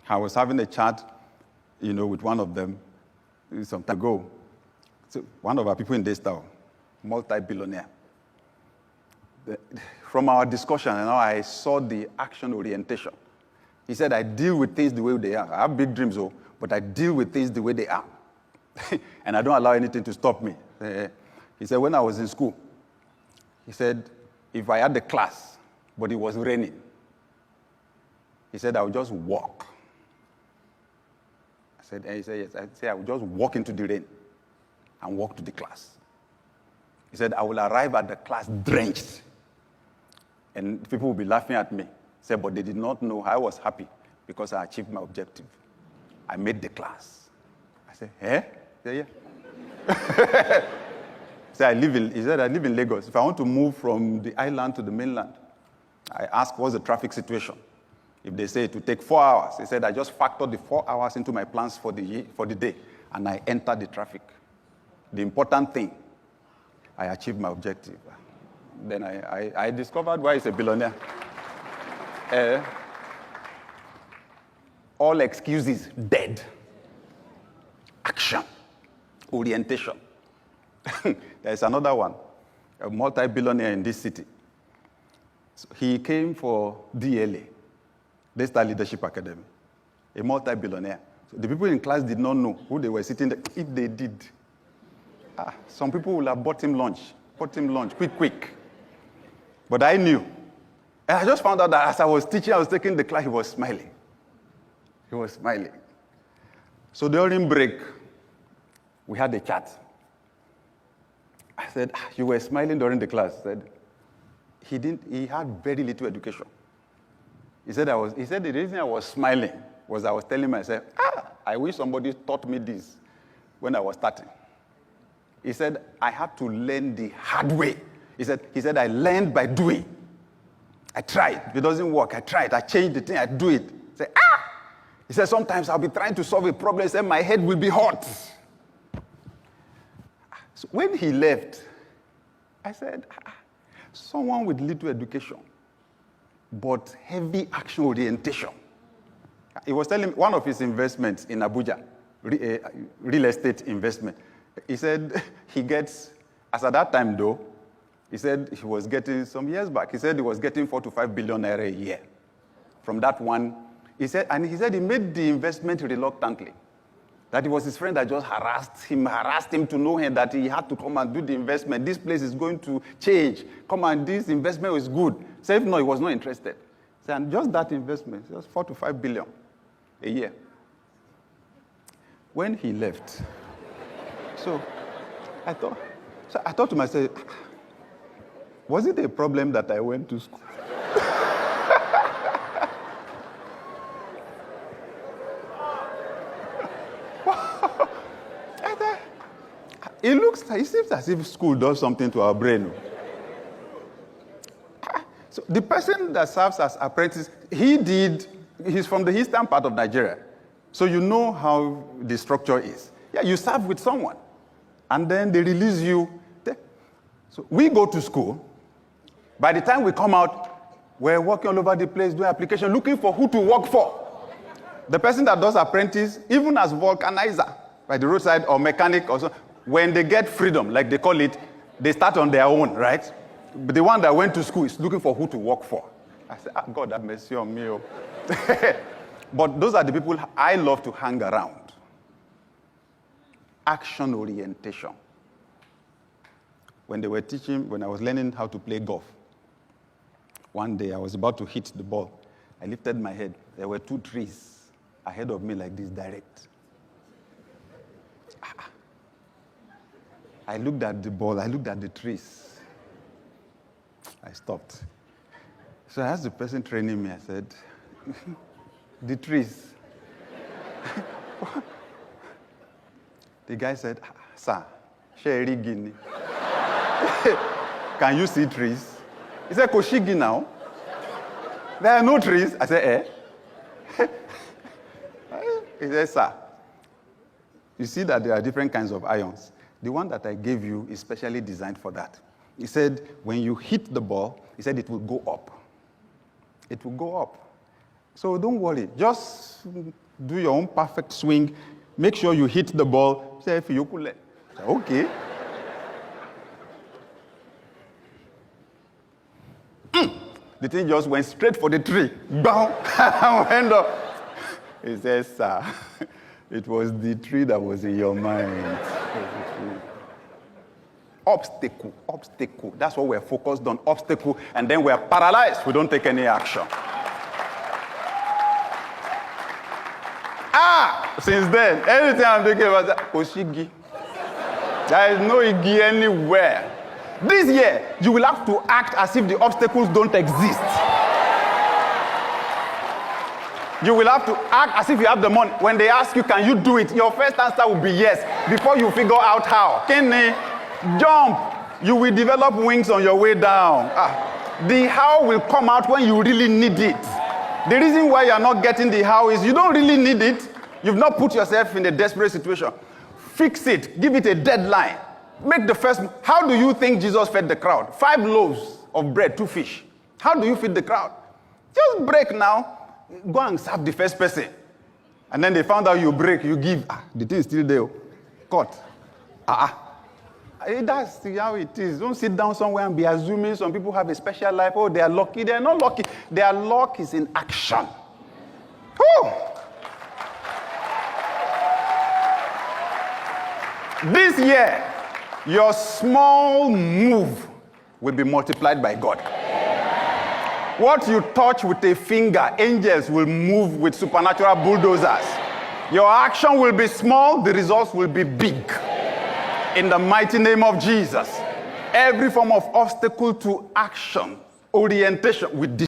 I was having a chat, with one of them some time ago. So one of our people in this town, multi-billionaire. From our discussion, I saw the action orientation. He said, I deal with things the way they are. I have big dreams, but I deal with things the way they are. And I don't allow anything to stop me. He said, when I was in school, he said, if I had the class, but it was raining, he said, I would just walk. He said, yes. I said, I would just walk into the rain and walk to the class. He said, I will arrive at the class drenched. And people will be laughing at me. He said, but they did not know I was happy because I achieved my objective. I made the class. I said, eh? He said, yeah. He said, I live in Lagos. If I want to move from the island to the mainland, I ask, what's the traffic situation? If they say it will take 4 hours, he said, I just factor the 4 hours into my plans for the day, and I enter the traffic. The important thing, I achieved my objective. Then I discovered why he's a billionaire. All excuses, dead. Action, orientation. There's another one, a multi-billionaire in this city. So he came for DLA, Daystar Leadership Academy, a multi-billionaire. So the people in class did not know who they were sitting there. If they did, some people would have bought him lunch, quick. But I knew. And I just found out that as I was teaching, I was taking the class, he was smiling. So during break, we had a chat. I said, you were smiling during the class. I said, he had very little education. He said the reason I was smiling was I was telling myself, I wish somebody taught me this when I was starting. He said, I had to learn the hard way. He said, I learned by doing. I tried. If it doesn't work, I tried. I changed the thing, I do it. He said, sometimes I'll be trying to solve a problem, he said, my head will be hot. So when he left, I said, someone with little education, but heavy action orientation. He was telling me one of his investments in Abuja, real estate investment. He said he gets, as at that time though, he said he was getting, some years back, he said he was getting 4 to 5 billion naira a year. From that one, he said he made the investment reluctantly. That it was his friend that just harassed him to know him that he had to come and do the investment. This place is going to change. Come and this investment is good. So if no, he was not interested. So, and just that investment, just 4 to 5 billion a year. When he left, so I thought to myself, was it a problem that I went to school? It seems as if school does something to our brain. So the person that serves as apprentice, he's from the eastern part of Nigeria. So you know how the structure is. Yeah, you serve with someone, and then they release you. So we go to school. By the time we come out, we're walking all over the place, doing application, looking for who to work for. The person that does apprentice, even as vulcanizer, by the roadside or mechanic or so, when they get freedom, like they call it, they start on their own, right? But the one that went to school is looking for who to work for. I said, God, have mercy on me. But those are the people I love to hang around. Action orientation. When they were teaching, when I was learning how to play golf, one day I was about to hit the ball. I lifted my head. There were 2 trees ahead of me like this, direct. I looked at the ball, I looked at the trees. I stopped. So I asked the person training me, I said, the trees. The guy said, sir, Sherry Guinea. Can you see trees? He said, Koshigi now. There are no trees. I said, He said, sir, you see that there are different kinds of ions. The one that I gave you is specially designed for that. He said, when you hit the ball, he said it will go up. It will go up. So don't worry. Just do your own perfect swing. Make sure you hit the ball. Say, okay. The thing just went straight for the tree. Bam! Went up. He says, sir, it was the tree that was in your mind. Obstacle. That's what we're focused on, obstacle. And then we're paralyzed. We don't take any action. Since then, anything I'm thinking about that, Oshigi. There is no Igi anywhere. This year, you will have to act as if the obstacles don't exist. You will have to act as if you have the money. When they ask you, can you do it? Your first answer will be yes, before you figure out how. Kenny, jump. You will develop wings on your way down. The how will come out when you really need it. The reason why you are not getting the how is you don't really need it. You've not put yourself in a desperate situation. Fix it. Give it a deadline. Make the first. How do you think Jesus fed the crowd? 5 loaves of bread, 2 fish. How do you feed the crowd? Just break now. Go and serve the first person. And then they found out you break, you give. The thing is still there. Cut. That's how it is. Don't sit down somewhere and be assuming some people have a special life. Oh, they are lucky. They are not lucky. Their luck is in action. Whew. This year, your small move will be multiplied by God. What you touch with a finger, angels will move with supernatural bulldozers. Your action will be small, the results will be big. In the mighty name of Jesus. Every form of obstacle to action, orientation with